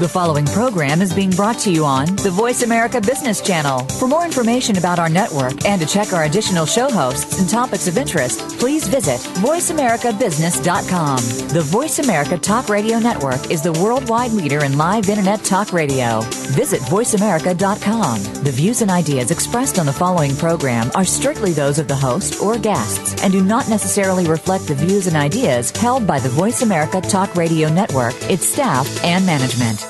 The following program is being brought to you on the Voice America Business Channel. For more information about our network and to check our additional show hosts and topics of interest, please visit voiceamericabusiness.com. The Voice America Talk Radio Network is the worldwide leader in live Internet talk radio. Visit voiceamerica.com. The views and ideas expressed on the following program are strictly those of the host or guests and do not necessarily reflect the views and ideas held by the Voice America Talk Radio Network, its staff, and management.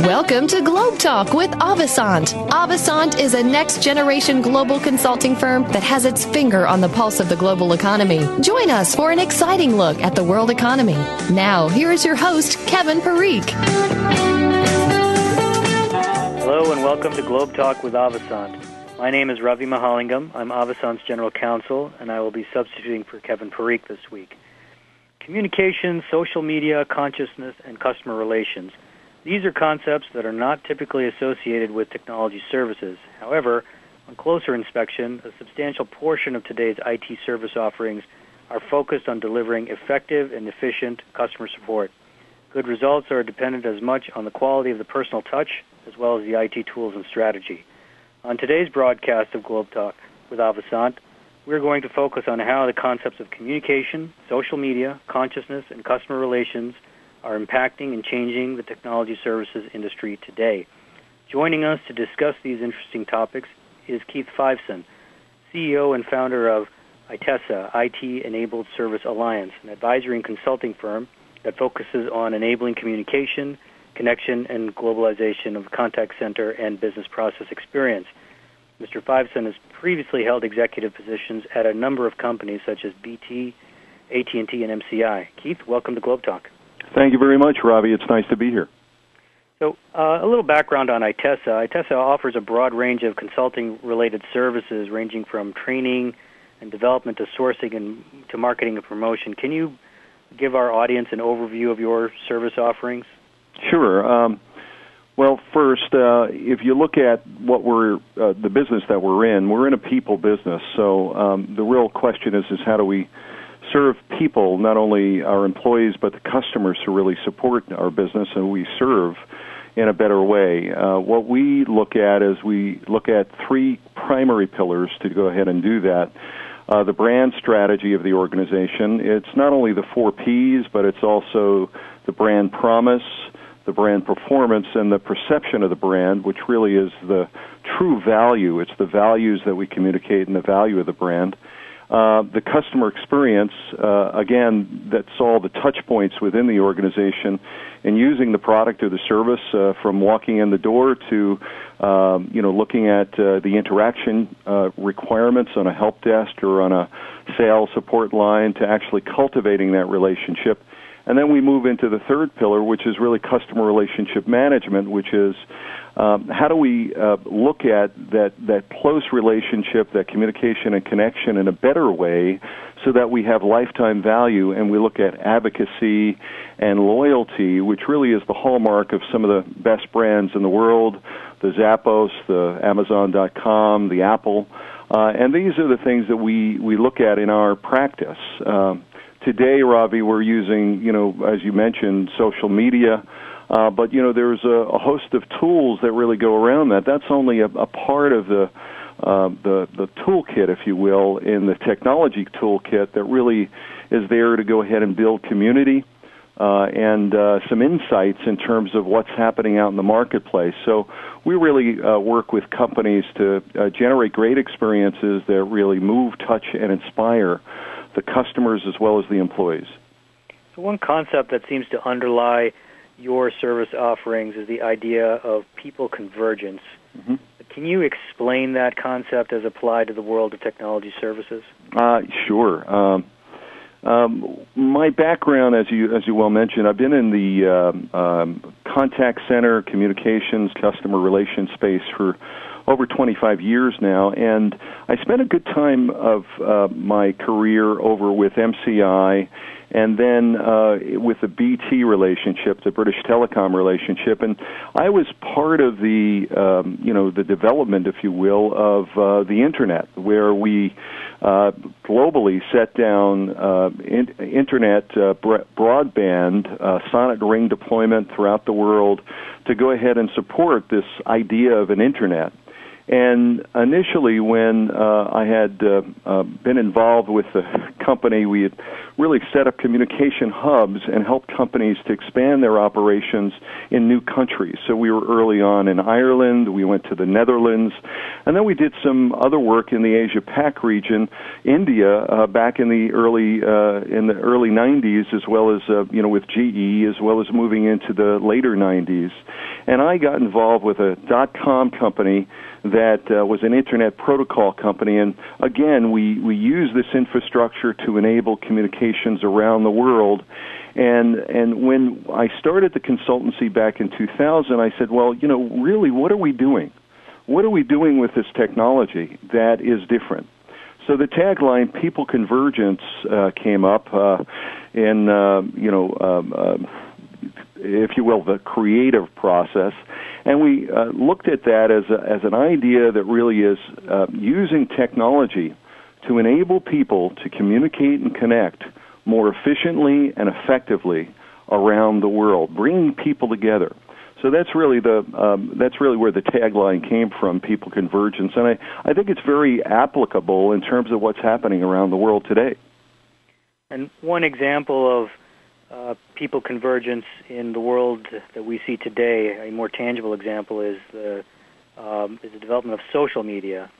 Welcome to GlobeTalk with Avasant. Avasant is a next-generation global consulting firm that has its finger on the pulse of the global economy. Join us for an exciting look at the world economy. Now, here is your host, Kevin Parikh. Hello and welcome to GlobeTalk with Avasant. My name is Ravi Mahalingam. I'm Avasant's General Counsel, and I will be substituting for Kevin Parikh this week. Communication, social media, consciousness, and customer relations. These are concepts that are not typically associated with technology services. However, on closer inspection, a substantial portion of today's IT service offerings are focused on delivering effective and efficient customer support. Good results are dependent as much on the quality of the personal touch as well as the IT tools and strategy. On today's broadcast of GlobeTalk with Avasant, we're going to focus on how the concepts of communication, social media, consciousness, and customer relations are impacting and changing the technology services industry today. Joining us to discuss these interesting topics is Keith Avasant, CEO and founder of ITESA, IT-Enabled Service Alliance, an advisory and consulting firm that focuses on enabling communication, connection, and globalization of the contact center and business process experience. Mr. Avasant has previously held executive positions at a number of companies such as BT, AT&T, and MCI. Keith, welcome to GlobeTalk. Thank you very much, Ravi. It's nice to be here. So a little background on ITESA. ITESA offers a broad range of consulting-related services ranging from training and development to sourcing and to marketing and promotion. Can you give our audience an overview of your service offerings? Sure. Well, first, if you look at what the business that we're in a people business. So the real question is how do we serve people, not only our employees, but the customers who really support our business and we serve in a better way. What we look at is we look at three primary pillars to go ahead and do that. The brand strategy of the organization. It's not only the 4 Ps, but it's also the brand promise, the brand performance, and the perception of the brand, which really is the true value. It's the values that we communicate and the value of the brand. The customer experience, again, that's all the touch points within the organization, and using the product or the service from walking in the door to, looking at the interaction requirements on a help desk or on a sales support line to actually cultivating that relationship. And then we move into the third pillar, which is really customer relationship management, which is how do we look at that close relationship, that communication and connection in a better way so that we have lifetime value, and we look at advocacy and loyalty, which really is the hallmark of some of the best brands in the world, the Zappos, the Amazon.com, the Apple. And these are the things that we look at in our practice. Today, Ravi, we're using, as you mentioned, social media, but, there's a host of tools that really go around that. That's only a part of the toolkit, if you will, in the technology toolkit that really is there to go ahead and build community and some insights in terms of what's happening out in the marketplace. So we really work with companies to generate great experiences that really move, touch, and inspire the customers as well as the employees. So one concept that seems to underlie your service offerings is the idea of people convergence. Mm-hmm. Can you explain that concept as applied to the world of technology services? Sure. My background, as you well mentioned, I've been in the contact center, communications, customer relations space for over 25 years now, and I spent a good time of my career over with MCI, and then with the BT relationship, the British Telecom relationship, and I was part of the the development, if you will, of the Internet, where we globally set down Internet broadband sonnet ring deployment throughout the world to go ahead and support this idea of an Internet. And initially, when I had been involved with the company, we had really set up communication hubs and helped companies to expand their operations in new countries. So we were early on in Ireland, we went to the Netherlands, and then we did some other work in the Asia-Pac region, India, back in the early 90s, as well as with GE, as well as moving into the later 90s. And I got involved with a .com company that was an Internet protocol company, and again, we use this infrastructure to enable communications around the world. And when I started the consultancy back in 2000, I said, well, really, what are we doing? What are we doing with this technology that is different? So the tagline, People Convergence, came up if you will, the creative process. And we looked at that as an idea that really is using technology to enable people to communicate and connect more efficiently and effectively around the world, bringing people together. So that's really where the tagline came from, People Convergence, and I think it's very applicable in terms of what's happening around the world today. And one example of people convergence in the world that we see today, a more tangible example, is the development of social media,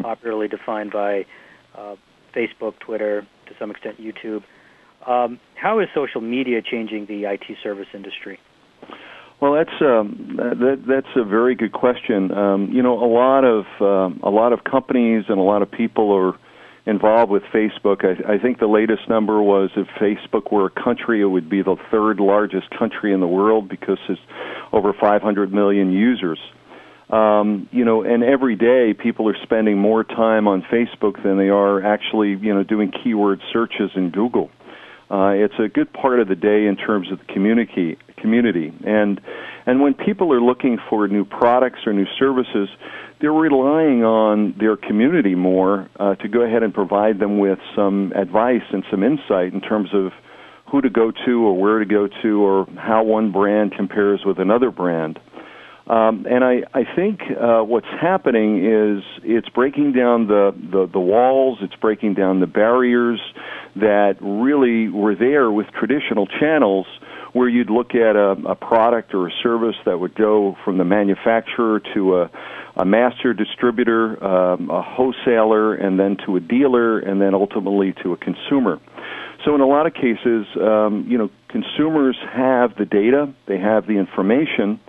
popularly defined by Facebook, Twitter, to some extent YouTube. How is social media changing the IT service industry? Well, that's a very good question. A lot of companies and a lot of people are involved with Facebook. I think the latest number was if Facebook were a country, it would be the third largest country in the world because it's over 500 million users. And every day people are spending more time on Facebook than they are actually, doing keyword searches in Google. It's a good part of the day in terms of the community. And when people are looking for new products or new services, they're relying on their community more to go ahead and provide them with some advice and some insight in terms of who to go to or where to go to or how one brand compares with another brand. And I think what's happening is it's breaking down the walls, it's breaking down the barriers that really were there with traditional channels where you'd look at a product or a service that would go from the manufacturer to a master distributor, a wholesaler, and then to a dealer, and then ultimately to a consumer. So in a lot of cases, consumers have the data, they have the information,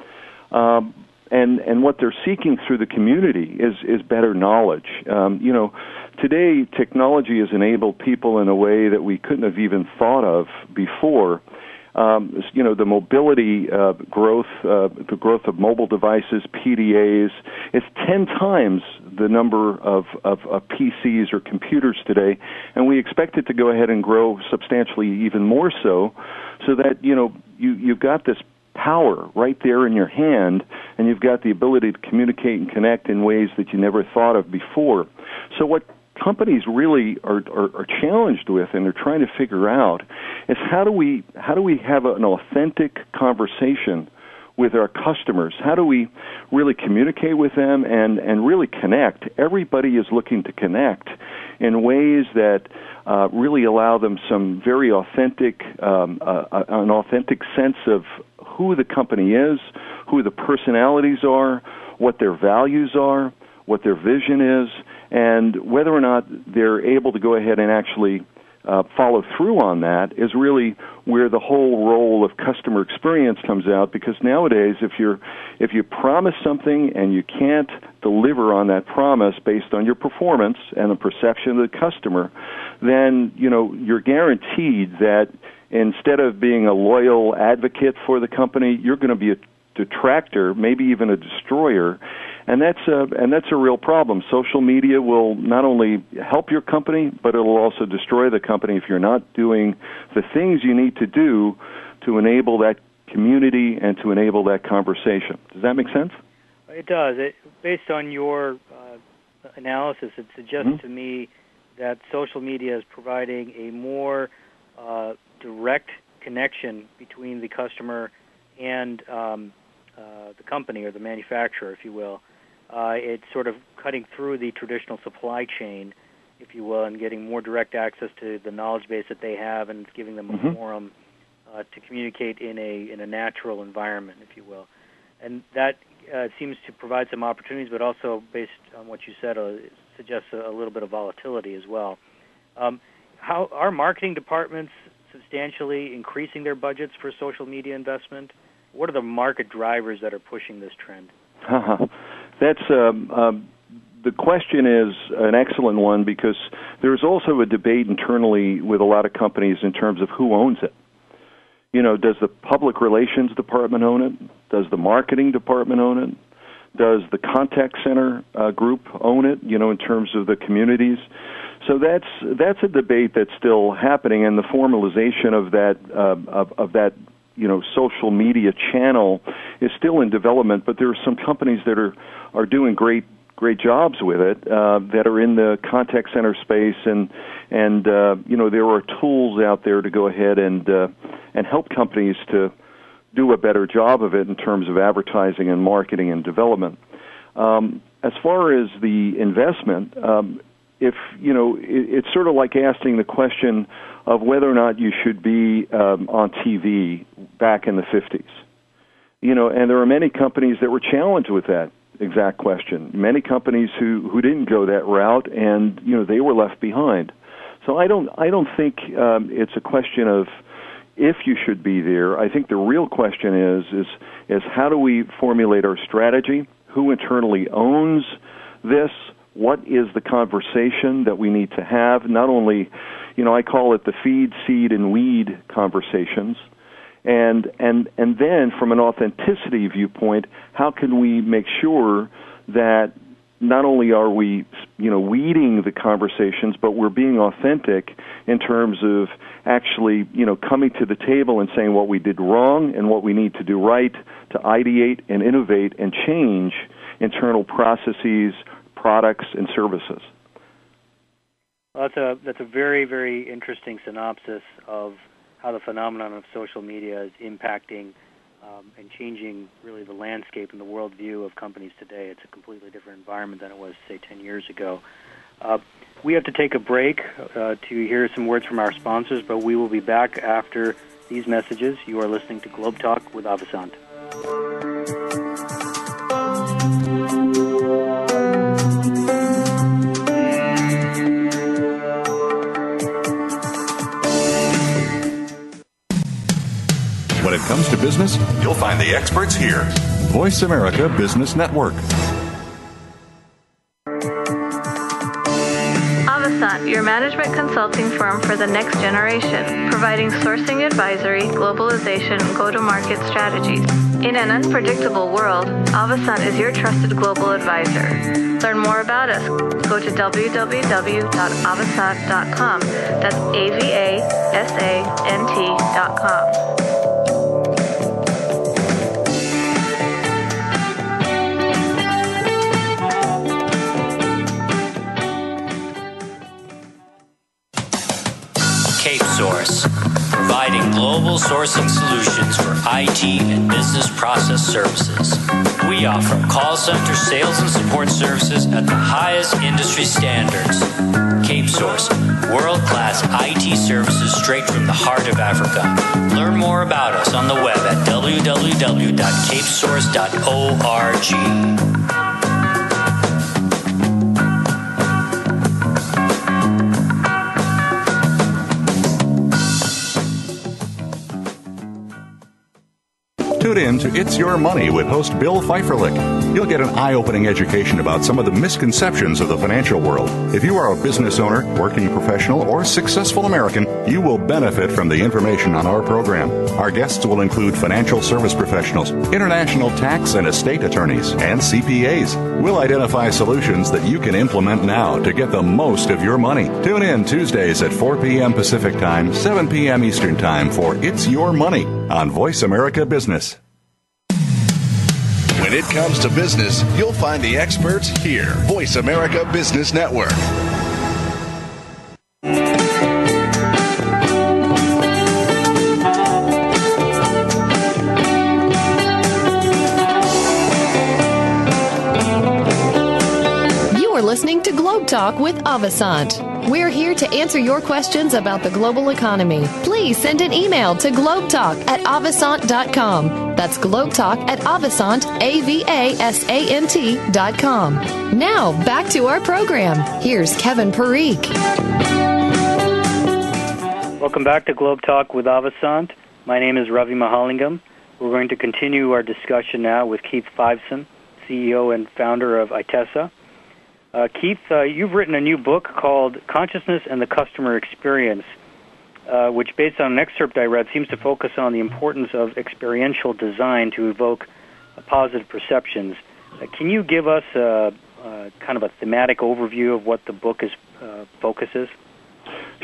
and what they're seeking through the community is better knowledge. Today technology has enabled people in a way that we couldn't have even thought of before. The mobility growth, the growth of mobile devices, PDAs, is 10 times the number of PCs or computers today, and we expect it to go ahead and grow substantially even more so that, you've got this power right there in your hand, and you've got the ability to communicate and connect in ways that you never thought of before. So what companies really are challenged with and they're trying to figure out is how do we have an authentic conversation with our customers? How do we really communicate with them and really connect? Everybody is looking to connect in ways that really allow them some very authentic, an authentic sense of who the company is, who the personalities are, what their values are, what their vision is, and whether or not they're able to go ahead and actually follow through on that is really where the whole role of customer experience comes out, because nowadays if you promise something and you can't deliver on that promise based on your performance and the perception of the customer, then you're guaranteed that instead of being a loyal advocate for the company, you're going to be a detractor, maybe even a destroyer. And that's a real problem. Social media will not only help your company, but it will also destroy the company if you're not doing the things you need to do to enable that community and to enable that conversation. Does that make sense? It does. Based on your analysis, it suggests to me that social media is providing a more direct connection between the customer and the company or the manufacturer, if you will. It's sort of cutting through the traditional supply chain, if you will, and getting more direct access to the knowledge base that they have, and it's giving them a forum to communicate in a natural environment, if you will. And that seems to provide some opportunities, but also, based on what you said, suggests a little bit of volatility as well. How are marketing departments substantially increasing their budgets for social media investment? What are the market drivers that are pushing this trend? That's the question is an excellent one, because there's also a debate internally with a lot of companies in terms of who owns it. You know, does the public relations department own it? Does the marketing department own it? Does the contact center group own it, you know, in terms of the communities? So that's a debate that's still happening, and the formalization of that you know, social media channel is still in development, but there are some companies that are doing great jobs with it, that are in the contact center space, and you know, there are tools out there to go ahead and help companies to do a better job of it in terms of advertising and marketing and development. As far as the investment, if you know, it's sort of like asking the question of whether or not you should be on TV back in the 50s. You know, and there are many companies that were challenged with that exact question. Many companies who didn't go that route, and you know, they were left behind. So I don't think it's a question of if you should be there. I think the real question is how do we formulate our strategy? Who internally owns this? What is the conversation that we need to have? Not only, you know, I call it the feed, seed, and weed conversations. And then from an authenticity viewpoint, how can we make sure that not only are we, you know, weeding the conversations, but we're being authentic in terms of actually, you know, coming to the table and saying what we did wrong and what we need to do right to ideate and innovate and change internal processes, products, and services. Well, that's a very, very interesting synopsis of how the phenomenon of social media is impacting and changing really the landscape and the worldview of companies today. It's a completely different environment than it was, say, 10 years ago. We have to take a break to hear some words from our sponsors, but we will be back after these messages. You are listening to GlobeTalk with Avasant. When it comes to business, you'll find the experts here. Voice America Business Network. Avasant, your management consulting firm for the next generation, providing sourcing advisory, globalization, and go-to-market strategies. In an unpredictable world, Avasant is your trusted global advisor. Learn more about us. Go to www.avasant.com. That's AVASANT.com. Source, providing global sourcing solutions for IT and business process services. We offer call center sales and support services at the highest industry standards. Cape Source, world-class IT services straight from the heart of Africa. Learn more about us on the web at www.capesource.org. Tune in to It's Your Money with host Bill Pfeifferlich. You'll get an eye-opening education about some of the misconceptions of the financial world. If you are a business owner, working professional, or successful American, you will benefit from the information on our program. Our guests will include financial service professionals, international tax and estate attorneys, and CPAs. We'll identify solutions that you can implement now to get the most of your money. Tune in Tuesdays at 4 p.m. Pacific Time, 7 p.m. Eastern Time for It's Your Money on Voice America Business. When it comes to business, you'll find the experts here. Voice America Business Network. Listening to Globe Talk with Avasant. We're here to answer your questions about the global economy. Please send an email to globetalk@avasant.com. That's globetalk@avasant.com. Now, back to our program. Here's Kevin Parikh. Welcome back to Globe Talk with Avasant. My name is Ravi Mahalingam. We're going to continue our discussion now with Keith Avasant, CEO and founder of Itessa. Keith, you've written a new book called Consciousness and the Customer Experience, which, based on an excerpt I read, seems to focus on the importance of experiential design to evoke positive perceptions. Can you give us kind of a thematic overview of what the book focuses?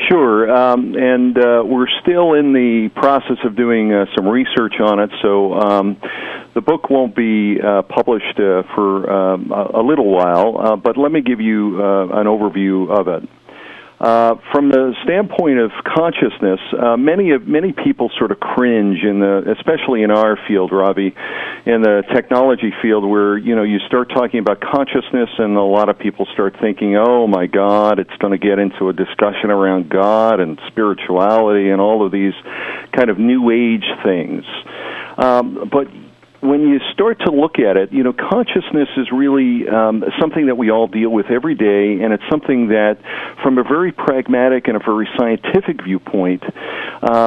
Sure, and we're still in the process of doing some research on it, so the book won't be published for a little while, but let me give you an overview of it. From the standpoint of consciousness, many people sort of cringe especially in our field, Ravi, in the technology field, where you start talking about consciousness, and a lot of people start thinking, "Oh my God, it's going to get into a discussion around God and spirituality and all of these kind of new age things." But when you start to look at it, consciousness is really something that we all deal with every day, and it's something that, from a very pragmatic and a very scientific viewpoint,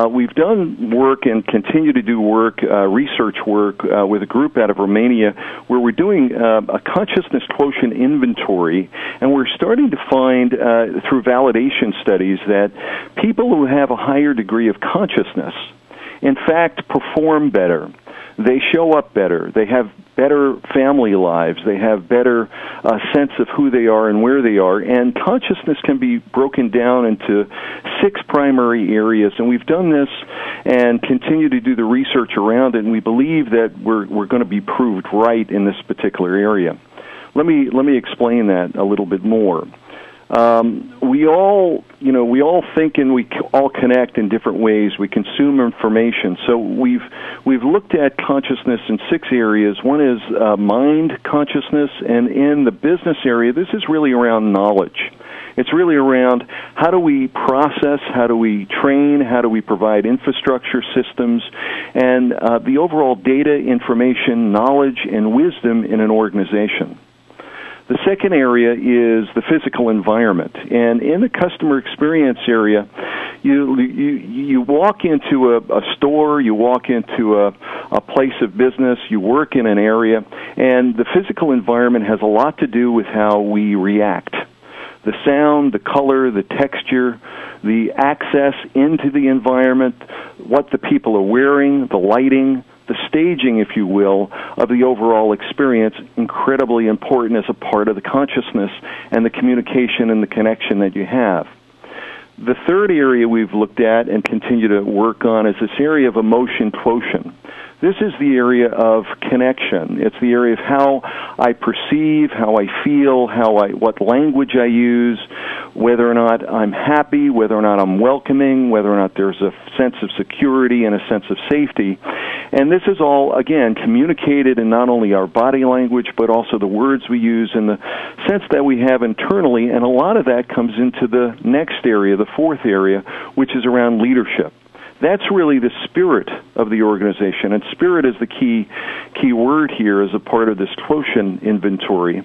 we've done work and continue to do work, research work, with a group out of Romania, where we're doing a consciousness quotient inventory, and we're starting to find, through validation studies, that people who have a higher degree of consciousness, in fact, perform better. They show up better. They have better family lives. They have better sense of who they are and where they are. And consciousness can be broken down into 6 primary areas. And we've done this and continue to do the research around it. And we believe that we're going to be proved right in this particular area. Let me explain that a little bit more. We all think and we all connect in different ways. We consume information. So we've looked at consciousness in 6 areas. One is mind consciousness, and in the business area, this is really around knowledge. It's really around how do we process, how do we train, how do we provide infrastructure systems, and the overall data, information, knowledge, and wisdom in an organization. The second area is the physical environment, and in the customer experience area, you walk into a store, you walk into a place of business, you work in an area, and the physical environment has a lot to do with how we react. The sound, the color, the texture, the access into the environment, what the people are wearing, the lighting, the staging, if you will, of the overall experience, incredibly important as a part of the consciousness and the communication and the connection that you have. The third area we've looked at and continue to work on is this area of emotion quotient. This is the area of connection. It's the area of how I perceive, how I feel, what language I use, whether or not I'm happy, whether or not I'm welcoming, whether or not there's a sense of security and a sense of safety. And this is all, again, communicated in not only our body language, but also the words we use and the sense that we have internally. And a lot of that comes into the next area, the fourth area, which is around leadership. That's really the spirit of the organization, and spirit is the key word here as a part of this quotient inventory.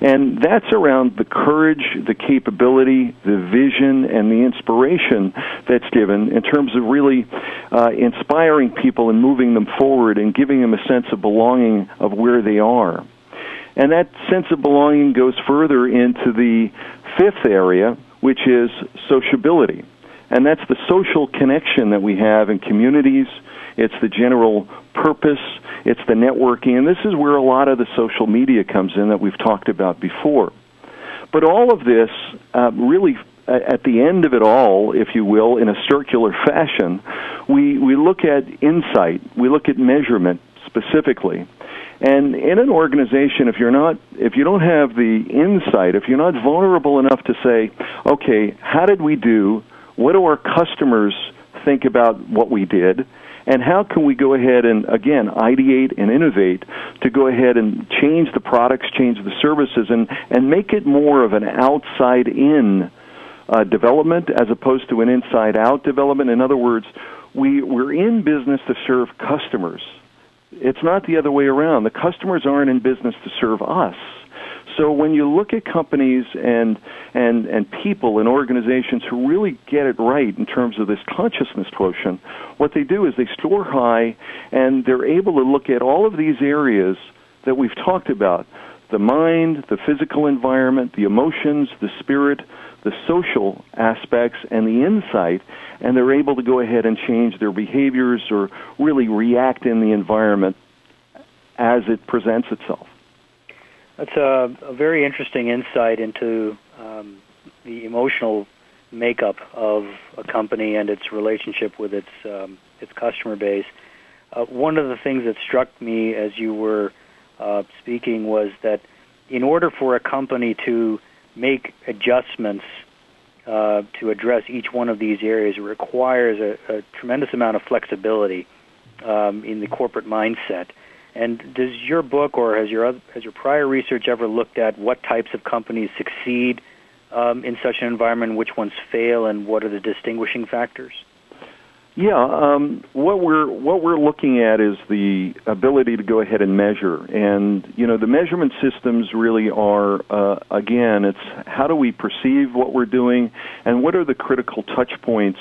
And that's around the courage, the capability, the vision, and the inspiration that's given in terms of really inspiring people and moving them forward and giving them a sense of belonging of where they are. And that sense of belonging goes further into the fifth area, which is sociability. And that's the social connection that we have in communities. It's the general purpose. It's the networking. And this is where a lot of the social media comes in that we've talked about before. But all of this really, at the end of it all, if you will, in a circular fashion, we look at insight. We look at measurement specifically. And in an organization, if you don't have the insight, if you're not vulnerable enough to say, okay, how did we do? What do our customers think about what we did? And how can we go ahead and, again, ideate and innovate to go ahead and change the products, change the services, and make it more of an outside-in development as opposed to an inside-out development? In other words, we're in business to serve customers. It's not the other way around. The customers aren't in business to serve us. So when you look at companies and people and organizations who really get it right in terms of this consciousness quotient, what they do is they soar high and they're able to look at all of these areas that we've talked about, the mind, the physical environment, the emotions, the spirit, the social aspects, and the insight, and they're able to go ahead and change their behaviors or really react in the environment as it presents itself. That's a very interesting insight into the emotional makeup of a company and its relationship with its customer base. One of the things that struck me as you were speaking was that in order for a company to make adjustments to address each one of these areas, it requires a tremendous amount of flexibility in the corporate mindset. And does your book or has your prior research ever looked at what types of companies succeed in such an environment, which ones fail, and what are the distinguishing factors? Yeah, what we're looking at is the ability to go ahead and measure, and the measurement systems really are again, it's how do we perceive what we're doing, and what are the critical touch points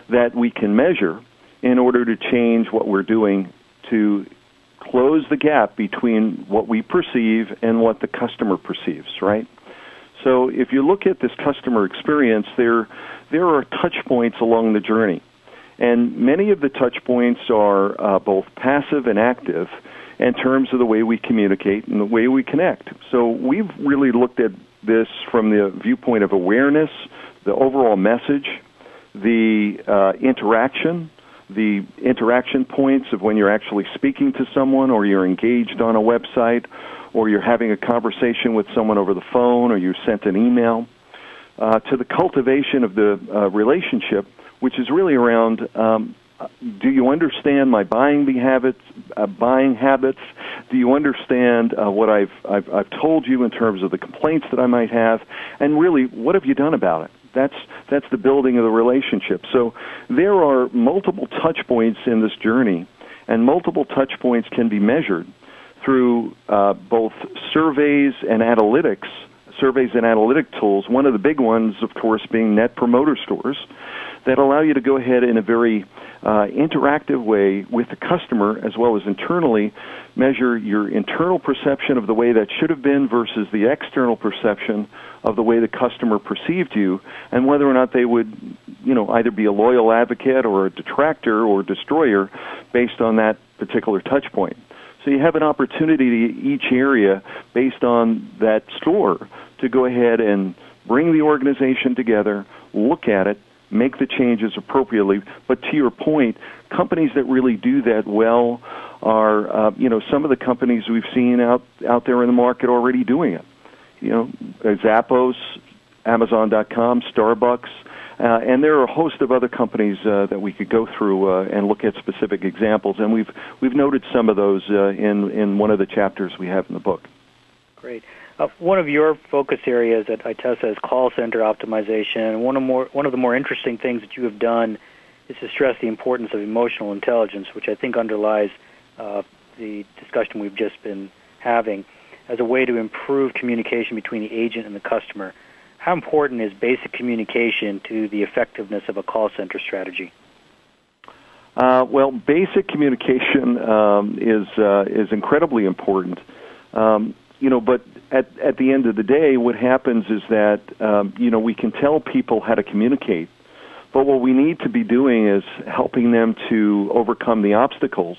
that we can measure in order to change what we're doing to close the gap between what we perceive and what the customer perceives, right? So if you look at this customer experience, there are touch points along the journey. And many of the touch points are both passive and active in terms of the way we communicate and the way we connect. So we've really looked at this from the viewpoint of awareness, the overall message, the interaction points of when you're actually speaking to someone or you're engaged on a website or you're having a conversation with someone over the phone or you sent an email, to the cultivation of the relationship, which is really around, do you understand my buying habits? Do you understand what I've told you in terms of the complaints that I might have? And really, what have you done about it? That's the building of the relationship. So there are multiple touch points in this journey, and multiple touch points can be measured through both surveys and analytic tools. One of the big ones, of course, being Net Promoter Scores that allow you to go ahead in a very interactive way with the customer as well as internally measure your internal perception of the way that should have been versus the external perception of the way the customer perceived you, and whether or not they would, either be a loyal advocate or a detractor or destroyer based on that particular touch point. So you have an opportunity to each area based on that score to go ahead and bring the organization together, look at it, make the changes appropriately. But to your point, companies that really do that well are, some of the companies we've seen out there in the market already doing it. Zappos, Amazon.com, Starbucks, and there are a host of other companies that we could go through and look at specific examples. And we've noted some of those in one of the chapters we have in the book. Great. One of your focus areas at ITESA is call center optimization. One of the more interesting things that you have done is to stress the importance of emotional intelligence, which I think underlies the discussion we've just been having, as a way to improve communication between the agent and the customer. How important is basic communication to the effectiveness of a call center strategy? Well, basic communication is incredibly important. But at the end of the day, what happens is that we can tell people how to communicate, but what we need to be doing is helping them to overcome the obstacles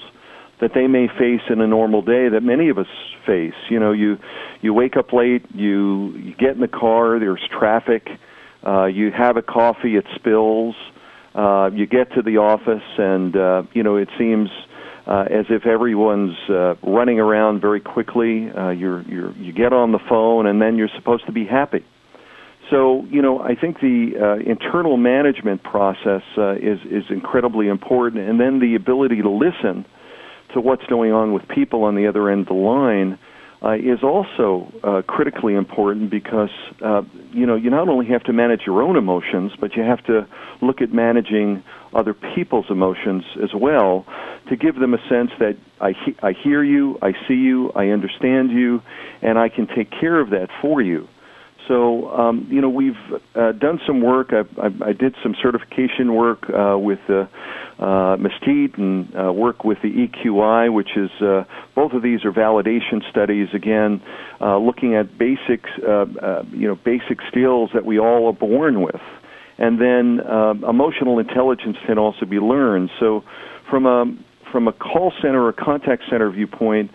that they may face in a normal day that many of us face. You wake up late, you get in the car, there's traffic, you have a coffee, it spills, you get to the office, and it seems as if everyone's running around very quickly. You get on the phone, and then you're supposed to be happy. So, I think the internal management process is incredibly important, and then the ability to listen to what's going on with people on the other end of the line is also critically important, because you not only have to manage your own emotions, but you have to look at managing other people's emotions as well, to give them a sense that I hear you, I see you, I understand you, and I can take care of that for you. So, we've done some work. I did some certification work with Mesquite and work with the EQI, which is both of these are validation studies. Again, looking at basics, basic skills that we all are born with, and then emotional intelligence can also be learned. So, from a call center or contact center viewpoint,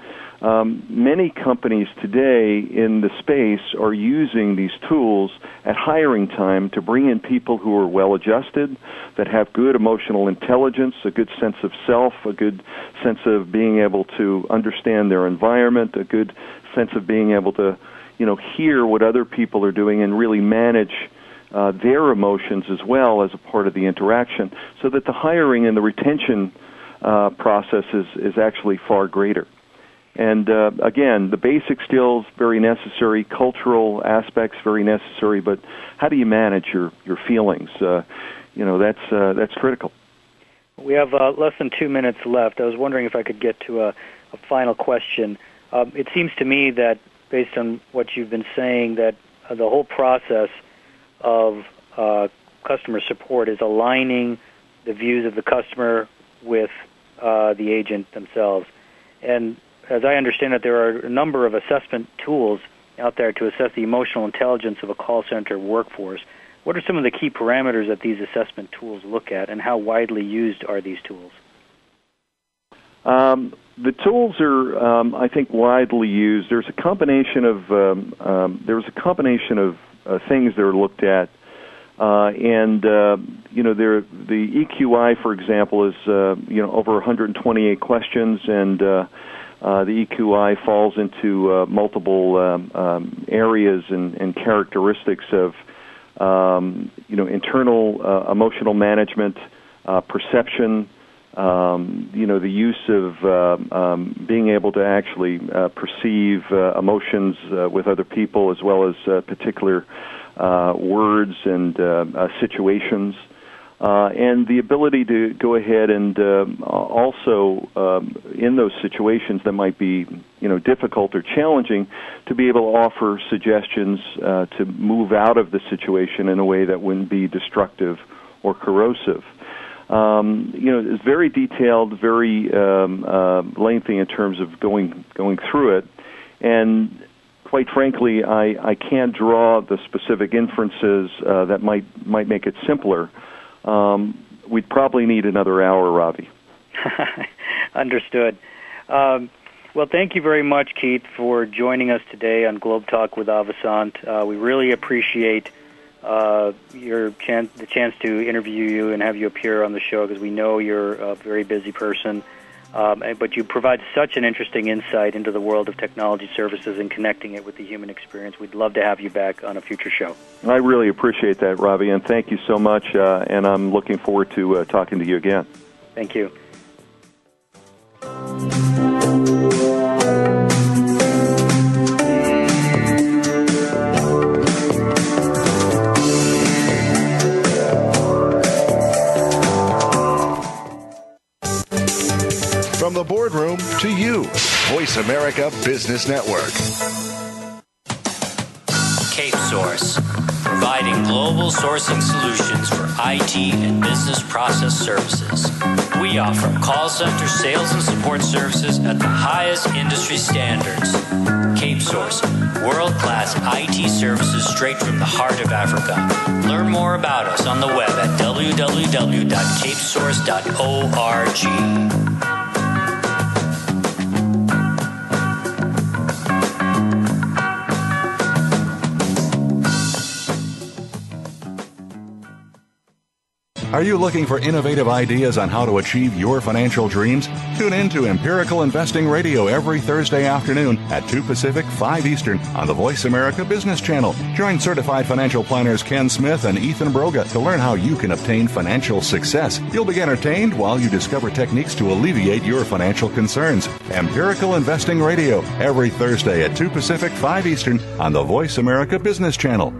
many companies today in the space are using these tools at hiring time to bring in people who are well-adjusted, that have good emotional intelligence, a good sense of self, a good sense of being able to understand their environment, a good sense of being able to, hear what other people are doing and really manage their emotions as well as a part of the interaction, so that the hiring and the retention process is actually far greater. And again, the basic skills, very necessary, cultural aspects, very necessary, but how do you manage your feelings? That's critical. We have less than 2 minutes left. I was wondering if I could get to a final question. It seems to me that, based on what you've been saying, that the whole process of customer support is aligning the views of the customer with the agent themselves. And as I understand it, there are a number of assessment tools out there to assess the emotional intelligence of a call center workforce. What are some of the key parameters that these assessment tools look at, and how widely used are these tools? The tools are, I think, widely used. There's a combination of things that are looked at, and the EQI, for example, is over 128 questions, and the EQI falls into multiple areas and characteristics of internal emotional management, perception, the use of being able to actually perceive emotions with other people, as well as particular words and situations. And the ability to go ahead and also, in those situations that might be, difficult or challenging, to be able to offer suggestions to move out of the situation in a way that wouldn't be destructive or corrosive. It's very detailed, very lengthy in terms of going through it, and quite frankly, I can't draw the specific inferences that might make it simpler. We'd probably need another hour, Ravi. Understood. Well, thank you very much, Keith, for joining us today on GlobeTalk with Avasant. We really appreciate the chance to interview you and have you appear on the show, because we know you're a very busy person. But you provide such an interesting insight into the world of technology services and connecting it with the human experience. We'd love to have you back on a future show. I really appreciate that, Ravi, and thank you so much, and I'm looking forward to talking to you again. Thank you. the boardroom to you. Voice America Business Network. CapeSource, providing global sourcing solutions for IT and business process services. We offer call center sales and support services at the highest industry standards. CapeSource, world-class IT services straight from the heart of Africa. Learn more about us on the web at www.capesource.org. Are you looking for innovative ideas on how to achieve your financial dreams? Tune in to Empirical Investing Radio every Thursday afternoon at 2 Pacific, 5 Eastern on the Voice America Business Channel. Join certified financial planners Ken Smith and Ethan Broga to learn how you can obtain financial success. You'll be entertained while you discover techniques to alleviate your financial concerns. Empirical Investing Radio every Thursday at 2 Pacific, 5 Eastern on the Voice America Business Channel.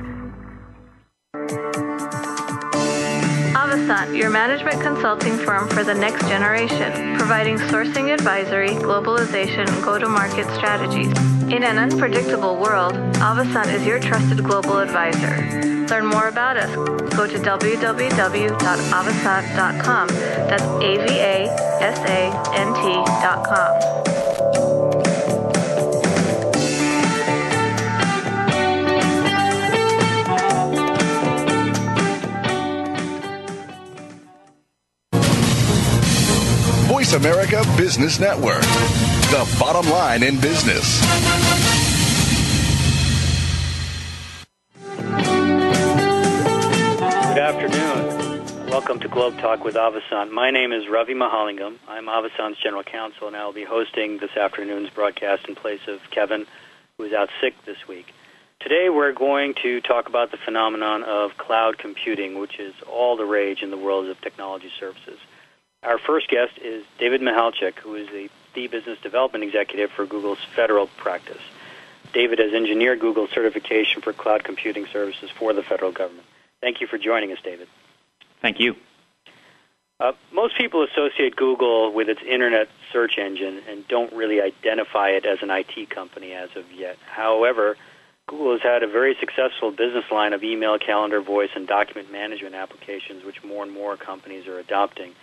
Avasant, your management consulting firm for the next generation, providing sourcing advisory, globalization, and go-to-market strategies. In an unpredictable world, Avasant is your trusted global advisor. Learn more about us. Go to www.avasant.com. That's AVASANT.com. Voice America Business Network, the bottom line in business. Good afternoon. Welcome to GlobeTalk with Avasant. My name is Ravi Mahalingam. I'm Avasant's General Counsel, and I will be hosting this afternoon's broadcast in place of Kevin, who is out sick this week. Today we're going to talk about the phenomenon of cloud computing, which is all the rage in the world of technology services. Our first guest is David Michalczyk, who is the Business Development Executive for Google's federal practice. David has engineered Google's certification for cloud computing services for the federal government. Thank you for joining us, David. Thank you. Most people associate Google with its internet search engine and don't really identify it as an IT company as of yet. However, Google has had a very successful business line of email, calendar, voice, and document management applications, which more and more companies are adopting.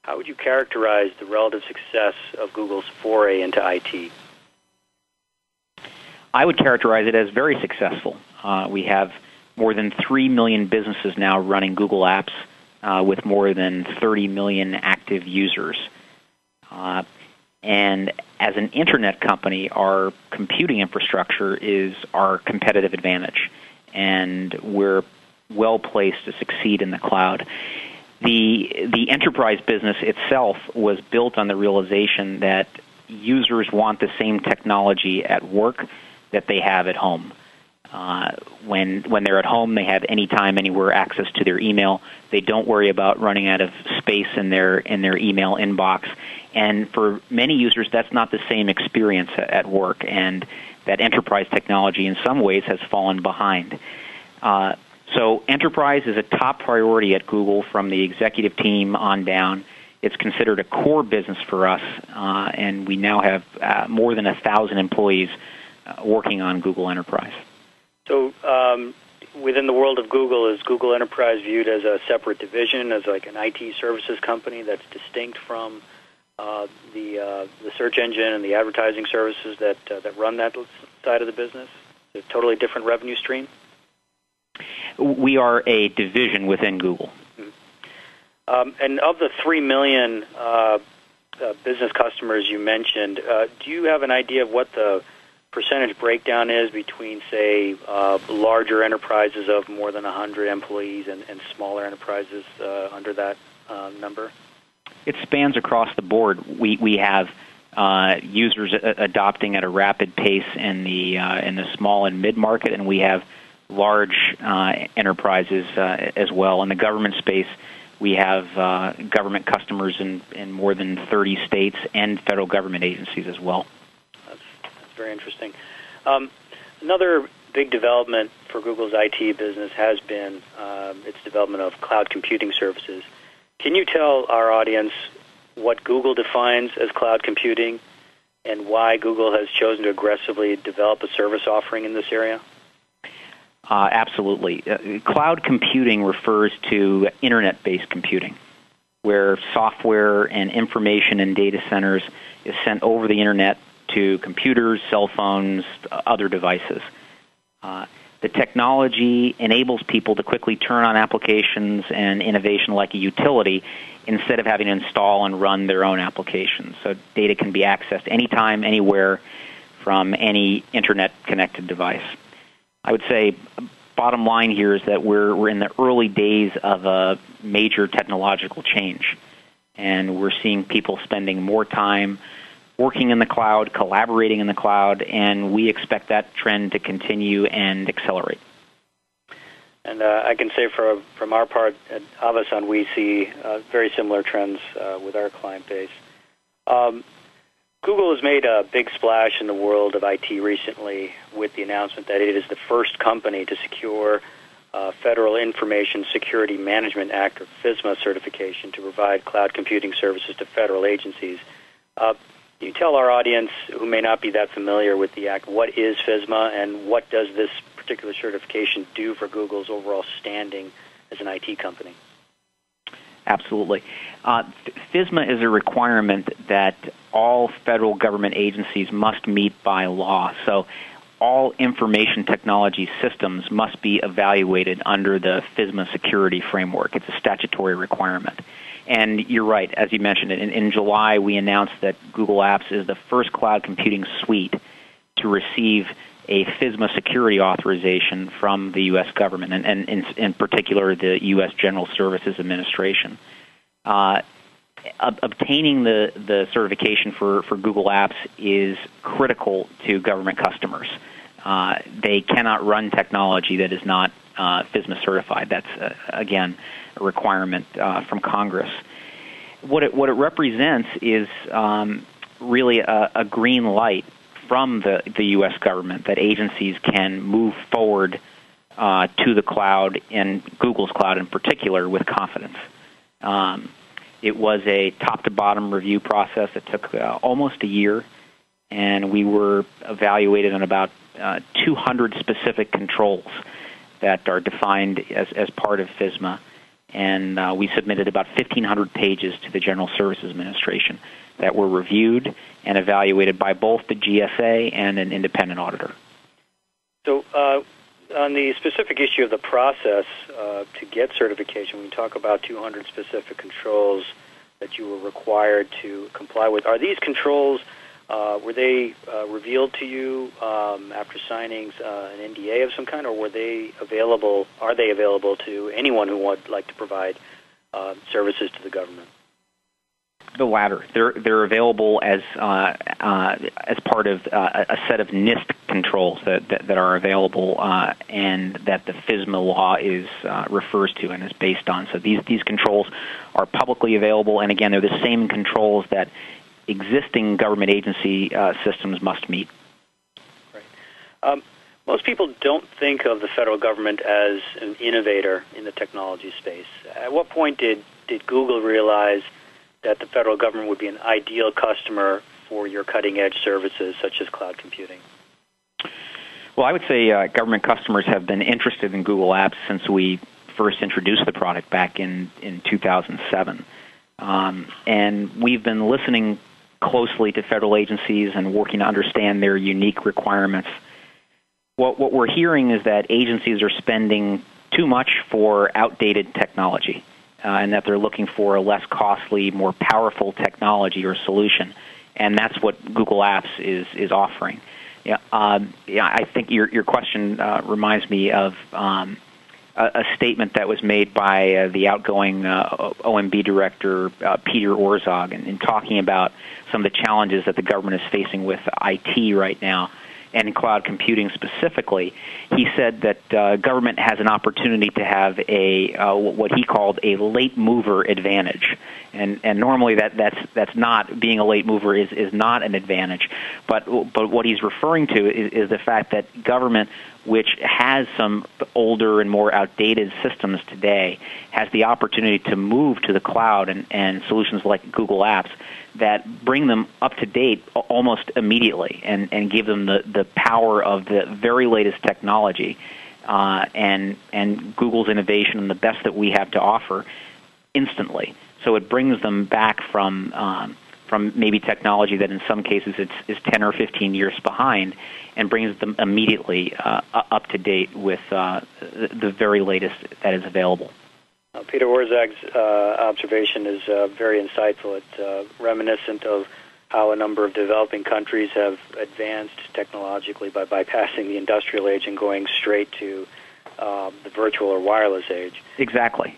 How would you characterize the relative success of Google's foray into IT? I would characterize it as very successful. We have more than 3 million businesses now running Google Apps with more than 30 million active users. And as an internet company, our computing infrastructure is our competitive advantage, and we're well placed to succeed in the cloud. The enterprise business itself was built on the realization that users want the same technology at work that they have at home. When they're at home, they have anytime, anywhere access to their email. They don't worry about running out of space in their email inbox. And for many users, that's not the same experience at work, and that enterprise technology in some ways has fallen behind. So enterprise is a top priority at Google from the executive team on down. It's considered a core business for us, and we now have more than 1,000 employees working on Google Enterprise. So within the world of Google, is Google Enterprise viewed as a separate division, as like an IT services company that's distinct from the search engine and the advertising services that run that side of the business? It's a totally different revenue stream? We are a division within Google. And of the 3 million business customers you mentioned, do you have an idea of what the percentage breakdown is between, say, larger enterprises of more than 100 employees and smaller enterprises under that number? It spans across the board. We have users adopting at a rapid pace in the small and mid-market, and we have large enterprises as well. In the government space, we have government customers in more than 30 states and federal government agencies as well. That's very interesting. Another big development for Google's IT business has been its development of cloud computing services. Can you tell our audience what Google defines as cloud computing and why Google has chosen to aggressively develop a service offering in this area? Absolutely. Cloud computing refers to Internet-based computing, where software and information in data centers is sent over the Internet to computers, cell phones, other devices. The technology enables people to quickly turn on applications and innovation like a utility instead of having to install and run their own applications. So data can be accessed anytime, anywhere, from any Internet-connected device. I would say bottom line here is that we're in the early days of a major technological change, and we're seeing people spending more time working in the cloud, collaborating in the cloud, and we expect that trend to continue and accelerate. And I can say from our part at Avasant, we see very similar trends with our client base. Google has made a big splash in the world of IT recently with the announcement that it is the first company to secure Federal Information Security Management Act, or FISMA, certification to provide cloud computing services to federal agencies. Can you tell our audience who may not be that familiar with the Act, what is FISMA and what does this particular certification do for Google's overall standing as an IT company? Absolutely. FISMA is a requirement that all federal government agencies must meet by law. So all information technology systems must be evaluated under the FISMA security framework. It's a statutory requirement. And you're right, as you mentioned, in July we announced that Google Apps is the first cloud computing suite to receive a FISMA security authorization from the U.S. government, and in particular the U.S. General Services Administration. Obtaining the certification for Google Apps is critical to government customers. They cannot run technology that is not FISMA certified. That's, again, a requirement from Congress. What it represents is really a green light from the U.S. government that agencies can move forward to the cloud, and Google's cloud in particular, with confidence. It was a top-to-bottom review process that took almost a year, and we were evaluated on about 200 specific controls that are defined as part of FISMA. And we submitted about 1,500 pages to the General Services Administration that were reviewed and evaluated by both the GSA and an independent auditor. So on the specific issue of the process to get certification, when you talk about 200 specific controls that you were required to comply with, are these controls, were they revealed to you after signing an NDA of some kind, or are they available to anyone who would like to provide services to the government? The latter. They're available as part of a set of NIST controls that are available and that the FISMA law refers to and is based on. So these controls are publicly available, and again, they're the same controls that existing government agency systems must meet. Right. Most people don't think of the federal government as an innovator in the technology space. At what point did Google realize that the federal government would be an ideal customer for your cutting-edge services, such as cloud computing? Well, I would say government customers have been interested in Google Apps since we first introduced the product back in 2007. And we've been listening closely to federal agencies and working to understand their unique requirements. What we're hearing is that agencies are spending too much for outdated technology, and that they're looking for a less costly, more powerful technology or solution, and that's what Google Apps is offering. I think your question reminds me of a statement that was made by the outgoing OMB director, Peter Orszag, in talking about some of the challenges that the government is facing with IT right now, and in cloud computing specifically. He said that government has an opportunity to have what he called a late mover advantage, and normally that's not, being a late mover is not an advantage, but what he's referring to is the fact that government which has some older and more outdated systems today, has the opportunity to move to the cloud and solutions like Google Apps that bring them up to date almost immediately and give them the power of the very latest technology and Google's innovation and the best that we have to offer instantly. So it brings them back from maybe technology that in some cases is 10 or 15 years behind, and brings them immediately up to date with the very latest that is available. Peter Orzag's observation is very insightful. It's reminiscent of how a number of developing countries have advanced technologically by bypassing the industrial age and going straight to the virtual or wireless age. Exactly.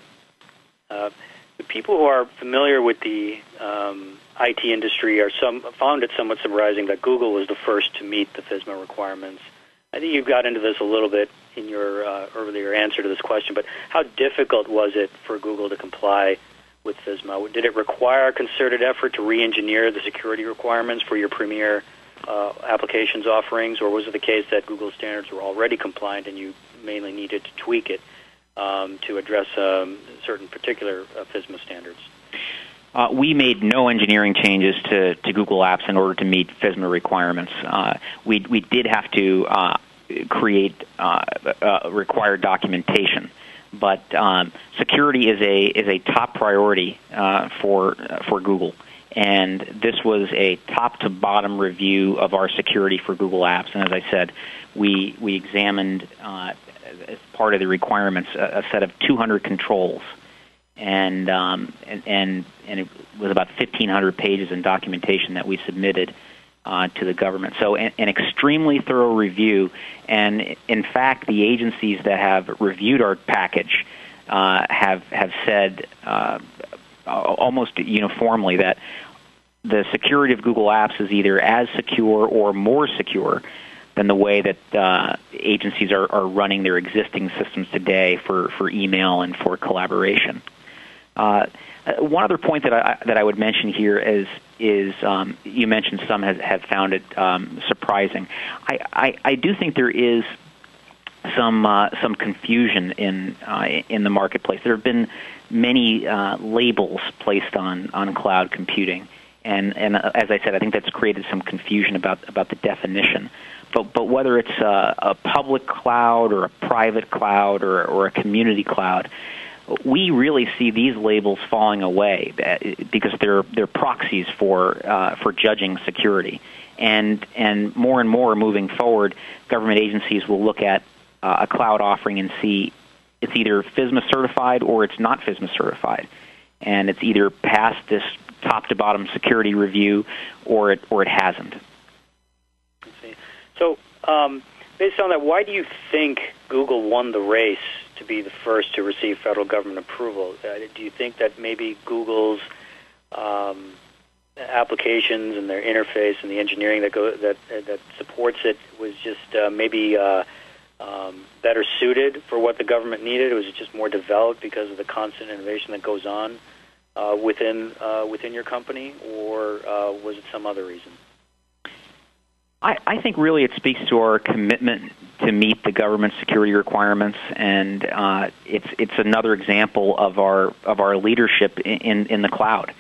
The people who are familiar with the IT industry found it somewhat surprising that Google was the first to meet the FSMA requirements. I think you got into this a little bit in your earlier answer to this question, but how difficult was it for Google to comply with FSMA? Did it require a concerted effort to re-engineer the security requirements for your premier applications offerings, or was it the case that Google standards were already compliant and you mainly needed to tweak it to address certain particular FSMA standards? We made no engineering changes to Google Apps in order to meet FSMA requirements. We did have to create required documentation, but security is a top priority for Google. And this was a top-to-bottom review of our security for Google Apps. And as I said, we examined, as part of the requirements, a set of 200 controls. And it was about 1,500 pages in documentation that we submitted to the government. So an extremely thorough review. And, in fact, the agencies that have reviewed our package have said almost uniformly that the security of Google Apps is either as secure or more secure than the way that agencies are running their existing systems today for email and for collaboration. One other point that I would mention here is you mentioned some have found it surprising. I do think there is some confusion in the marketplace. There have been many labels placed on cloud computing, and as I said, I think that's created some confusion about the definition. But whether it's a public cloud or a private cloud or a community cloud, we really see these labels falling away because they're proxies for judging security, and more moving forward, government agencies will look at a cloud offering and see it's either FSMA certified or it's not FSMA certified, and it's either passed this top to bottom security review or it hasn't. I see. So, based on that, why do you think Google won the race to be the first to receive federal government approval? Do you think that maybe Google's applications and their interface and the engineering that supports it was just maybe better suited for what the government needed? Was it just more developed because of the constant innovation that goes on within your company, or was it some other reason? I think really it speaks to our commitment to meet the government security requirements, and it's another example of our leadership in the cloud.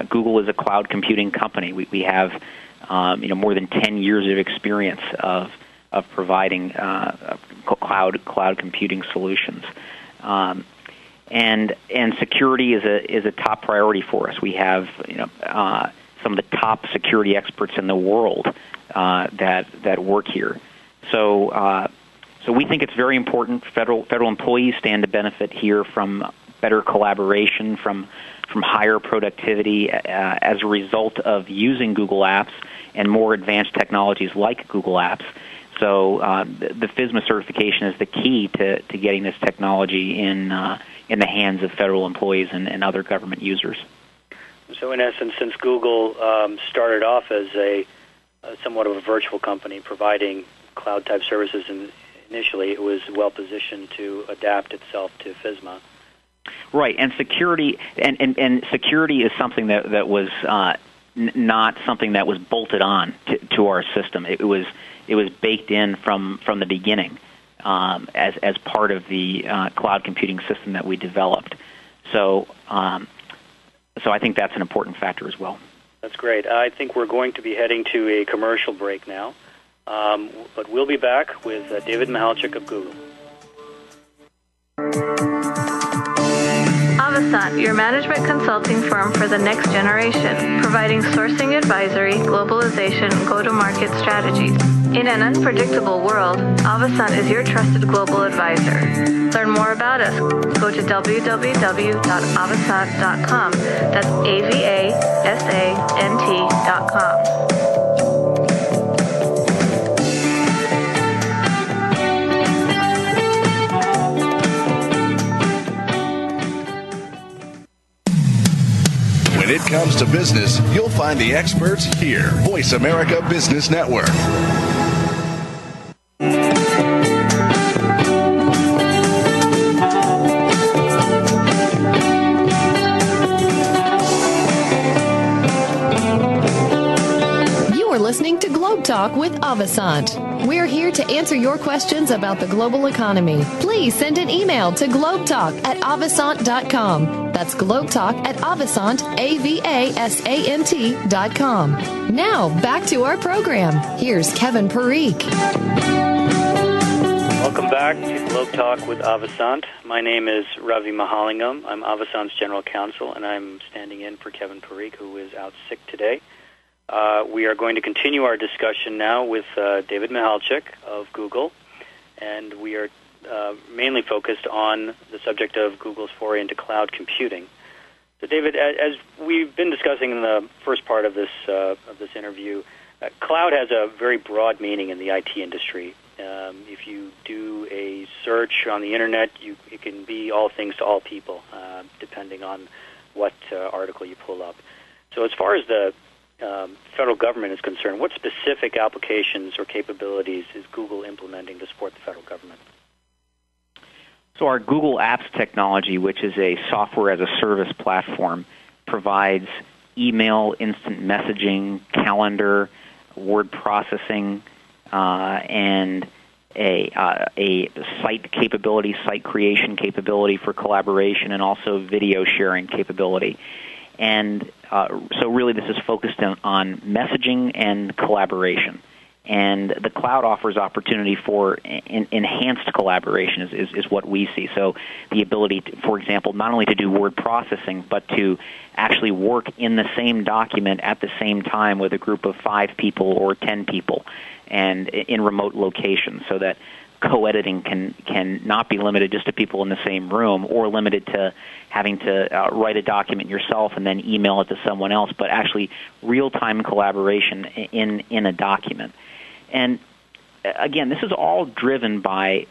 Google is a cloud computing company. We have more than 10 years of experience of providing cloud computing solutions, and security is a top priority for us. We have some of the top security experts in the world that work here. So we think it's very important. Federal employees stand to benefit here from better collaboration, from higher productivity as a result of using Google Apps and more advanced technologies like Google Apps. So the FSMA certification is the key to getting this technology in the hands of federal employees and other government users. So in essence, since Google started off as somewhat of a virtual company providing cloud-type services, and initially it was well-positioned to adapt itself to FSMA. Right, and security and security is something that was not something that was bolted on to our system. It was baked in from the beginning. as part of the cloud computing system that we developed. So I think that's an important factor as well. That's great. I think we're going to be heading to a commercial break now, but we'll be back with David Michalczyk of Google. Avasant, your management consulting firm for the next generation, providing sourcing advisory, globalization, go-to-market strategies. In an unpredictable world, Avasant is your trusted global advisor. Learn more about us. Go to www.avasant.com. That's AVASANT.com. When it comes to business, you'll find the experts here. Voice America Business Network. Listening to GlobeTalk with Avasant. We're here to answer your questions about the global economy. Please send an email to globetalk@avasant.com. That's globetalk@avasant, AVASANT.com. Now, back to our program. Here's Kevin Parikh. Welcome back to GlobeTalk with Avasant. My name is Ravi Mahalingam. I'm Avasant's General Counsel, and I'm standing in for Kevin Parikh, who is out sick today. We are going to continue our discussion now with David Michalczyk of Google, and we are mainly focused on the subject of Google's foray into cloud computing. So, David, as we've been discussing in the first part of this interview, cloud has a very broad meaning in the IT industry. If you do a search on the Internet, it can be all things to all people, depending on what article you pull up. So as far as the federal government is concerned, what specific applications or capabilities is Google implementing to support the federal government? So our Google Apps technology, which is a software-as-a-service platform, provides email, instant messaging, calendar, word processing, and a site capability, site creation capability for collaboration, and also video sharing capability. And so really this is focused on messaging and collaboration. And the cloud offers opportunity for enhanced collaboration is what we see. So the ability, to, for example, not only to do word processing, but to actually work in the same document at the same time with a group of 5 people or 10 people and in remote locations, so that co-editing can not be limited just to people in the same room or limited to having to write a document yourself and then email it to someone else, but actually real-time collaboration in a document. And again, this is all driven by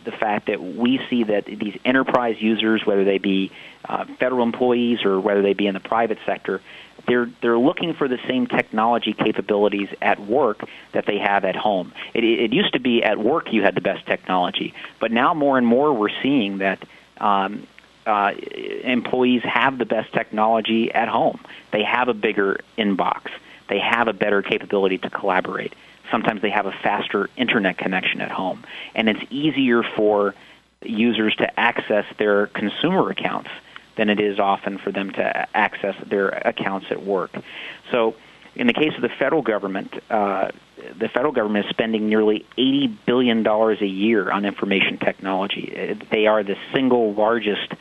the fact that we see that these enterprise users, whether they be federal employees or whether they be in the private sector, they're looking for the same technology capabilities at work that they have at home. It used to be at work you had the best technology, but now more and more we're seeing that employees have the best technology at home. They have a bigger inbox. They have a better capability to collaborate. Sometimes they have a faster internet connection at home. And it's easier for users to access their consumer accounts than it is often for them to access their accounts at work. So in the case of the federal government is spending nearly $80 billion a year on information technology. They are the single largest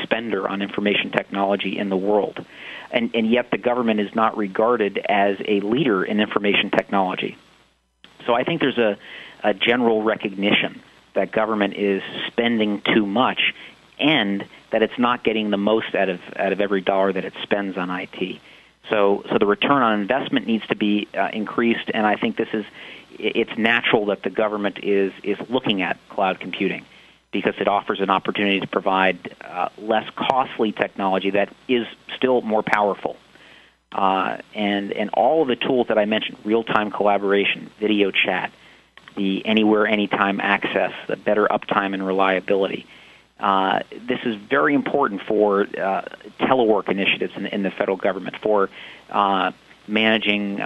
spender on information technology in the world. And yet the government is not regarded as a leader in information technology. So I think there's a general recognition that government is spending too much and that it's not getting the most out of every dollar that it spends on IT. So the return on investment needs to be increased, and I think it's natural that the government is looking at cloud computing, because it offers an opportunity to provide less costly technology that is still more powerful. And all of the tools that I mentioned, real-time collaboration, video chat, the anywhere, anytime access, the better uptime and reliability. This is very important for telework initiatives in the federal government, for managing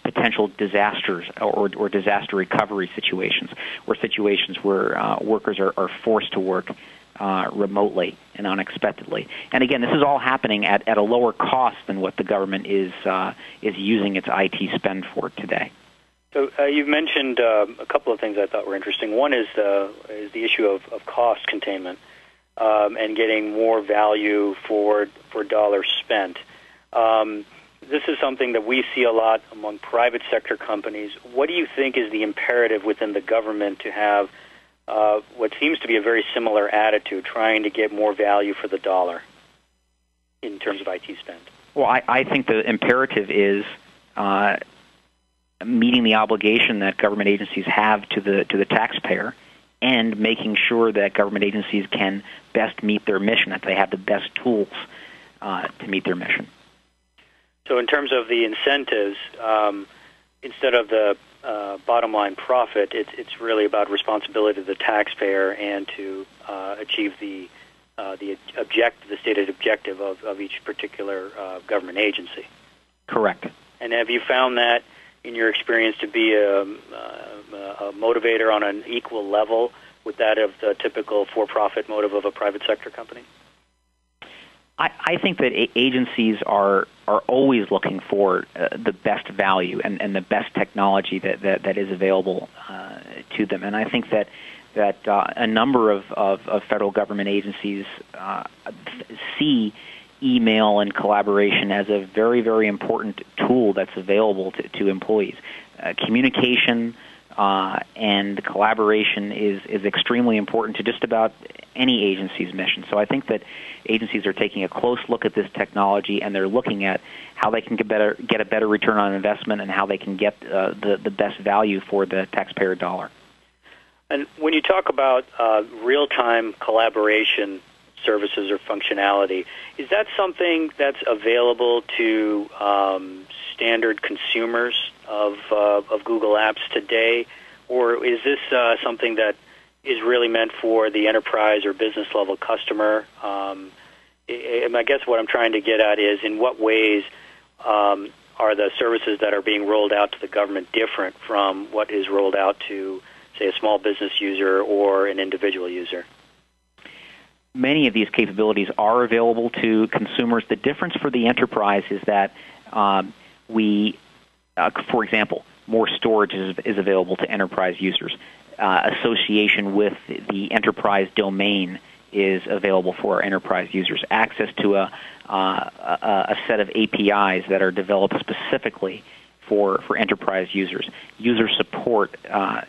potential disasters or disaster recovery situations, or situations where workers are forced to work remotely and unexpectedly. And again, this is all happening at a lower cost than what the government is using its IT spend for today. So you've mentioned a couple of things I thought were interesting. One is the issue of cost containment and getting more value for dollars spent. This is something that we see a lot among private sector companies. What do you think is the imperative within the government to have what seems to be a very similar attitude, trying to get more value for the dollar in terms of IT spend? Well, I think the imperative is meeting the obligation that government agencies have to the taxpayer, and making sure that government agencies can best meet their mission, that they have the best tools to meet their mission. So in terms of the incentives, instead of the bottom line profit, it's really about responsibility to the taxpayer and to achieve the stated objective of each particular government agency. Correct. And have you found that, in your experience, to be a motivator on an equal level with that of the typical for-profit motive of a private sector company? I think that agencies are always looking for the best value and the best technology that is available to them. And I think that a number of federal government agencies see email and collaboration as a very, very important tool that's available to employees. Communication and collaboration is extremely important to just about any agency's mission. So I think that agencies are taking a close look at this technology, and they're looking at how they can get a better return on investment, and how they can get the best value for the taxpayer dollar. And when you talk about real-time collaboration services or functionality, is that something that's available to standard consumers of Google Apps today, or is this something that is really meant for the enterprise or business level customer? And I guess what I'm trying to get at is, in what ways are the services that are being rolled out to the government different from what is rolled out to, say, a small business user or an individual user? Many of these capabilities are available to consumers. The difference for the enterprise is that for example, more storage is available to enterprise users. Association with the enterprise domain is available for our enterprise users. Access to a set of APIs that are developed specifically for enterprise users. User support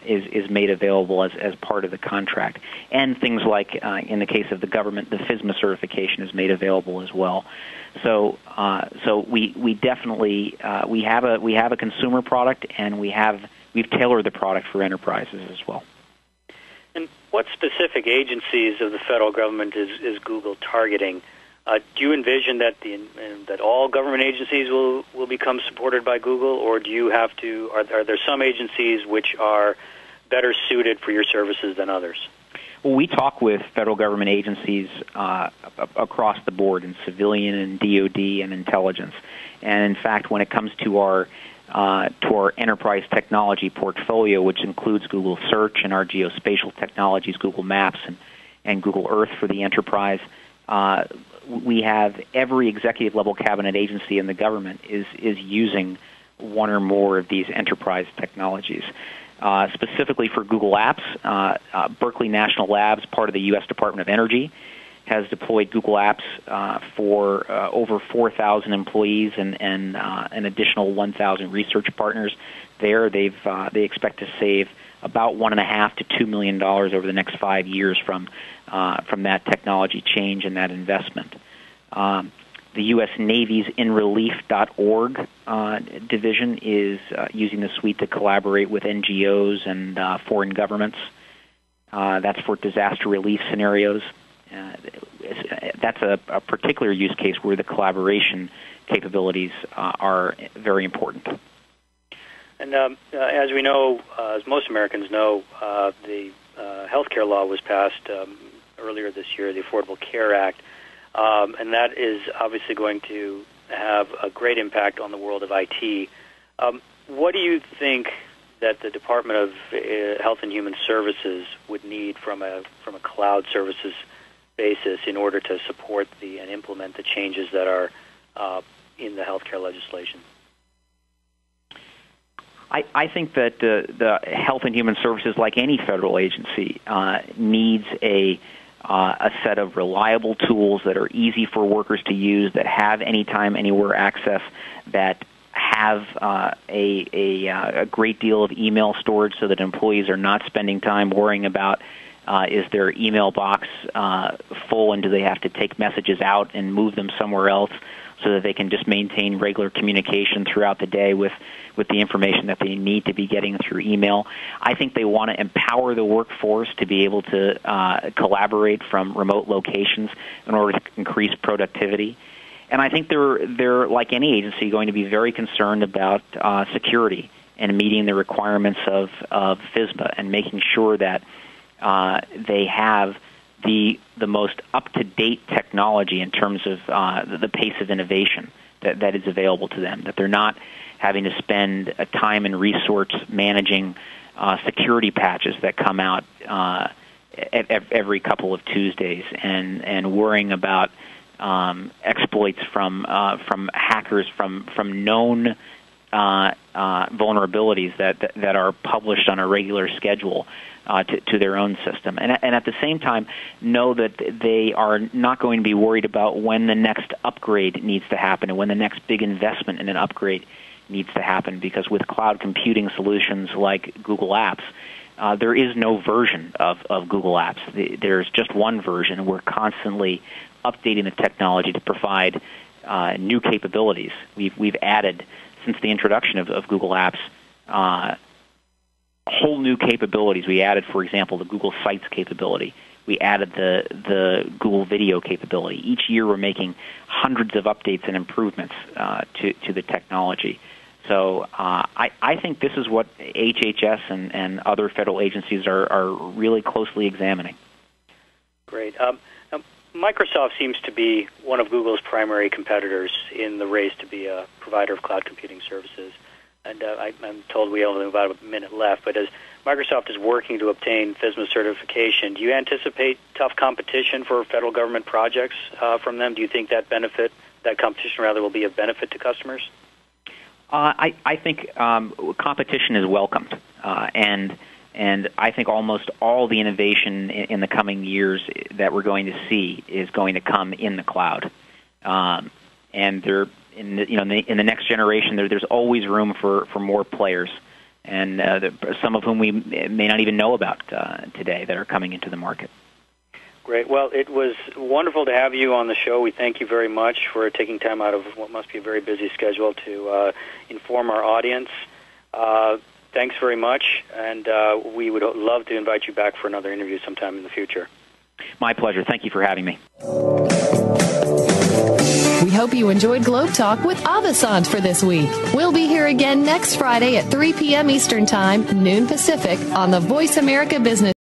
is made available as part of the contract. And things like, in the case of the government, the FSMA certification is made available as well. So we definitely we have a consumer product, and we've tailored the product for enterprises as well. And what specific agencies of the federal government is Google targeting? Do you envision that that all government agencies will become supported by Google, or do you have to? Are there some agencies which are better suited for your services than others? Well, we talk with federal government agencies across the board, in civilian and DoD and intelligence. And in fact, when it comes to our enterprise technology portfolio, which includes Google Search and our geospatial technologies, Google Maps and Google Earth for the enterprise, we have every executive level cabinet agency in the government is using one or more of these enterprise technologies. Specifically for Google Apps, Berkeley National Labs, part of the U.S. Department of Energy, has deployed Google Apps for over 4,000 employees and an additional 1,000 research partners. There, they expect to save about $1.5 to $2 million over the next 5 years from that technology change and that investment. The U.S. Navy's InRelief.org division is using the suite to collaborate with NGOs and foreign governments. That's for disaster relief scenarios. That's a particular use case where the collaboration capabilities are very important. And as we know, as most Americans know, the healthcare law was passed earlier this year, the Affordable Care Act, and that is obviously going to have a great impact on the world of IT. What do you think that the Department of Health and Human Services would need from a cloud services basis in order to support and implement the changes that are in the healthcare legislation? I think that the Health and Human Services, like any federal agency, needs a set of reliable tools that are easy for workers to use, that have anytime, anywhere access, that have a great deal of email storage so that employees are not spending time worrying about is their email box full and do they have to take messages out and move them somewhere else, so that they can just maintain regular communication throughout the day with the information that they need to be getting through email. I think they want to empower the workforce to be able to collaborate from remote locations in order to increase productivity. And I think they're like any agency, going to be very concerned about security and meeting the requirements of FISMA and making sure that they have the most up-to-date technology in terms of the pace of innovation that is available to them, that they're not having to spend a time and resource managing security patches that come out every couple of Tuesdays and worrying about exploits from hackers from known vulnerabilities that are published on a regular schedule to their own system. And at the same time, know that they are not going to be worried about when the next upgrade needs to happen and when the next big investment in an upgrade needs to happen, because with cloud computing solutions like Google Apps, there is no version of Google Apps. There's just one version. We're constantly updating the technology to provide new capabilities. We've added, since the introduction of Google Apps, whole new capabilities. We added, for example, the Google Sites capability. We added the Google Video capability. Each year we're making hundreds of updates and improvements to the technology. So I think this is what HHS and other federal agencies are really closely examining. Great. Microsoft seems to be one of Google's primary competitors in the race to be a provider of cloud computing services. And I'm told we only have about a minute left, but as Microsoft is working to obtain FISMA certification, do you anticipate tough competition for federal government projects from them? Do you think that competition will be of benefit to customers? I think competition is welcomed, and I think almost all the innovation in the coming years that we're going to see is going to come in the cloud, and there. In the next generation, there's always room for more players, and some of whom we may not even know about today that are coming into the market. Great. Well, it was wonderful to have you on the show. We thank you very much for taking time out of what must be a very busy schedule to inform our audience. Thanks very much, and we would love to invite you back for another interview sometime in the future. My pleasure. Thank you for having me. We hope you enjoyed Globe Talk with Avasant for this week. We'll be here again next Friday at 3 p.m. Eastern Time, noon Pacific, on the Voice America Business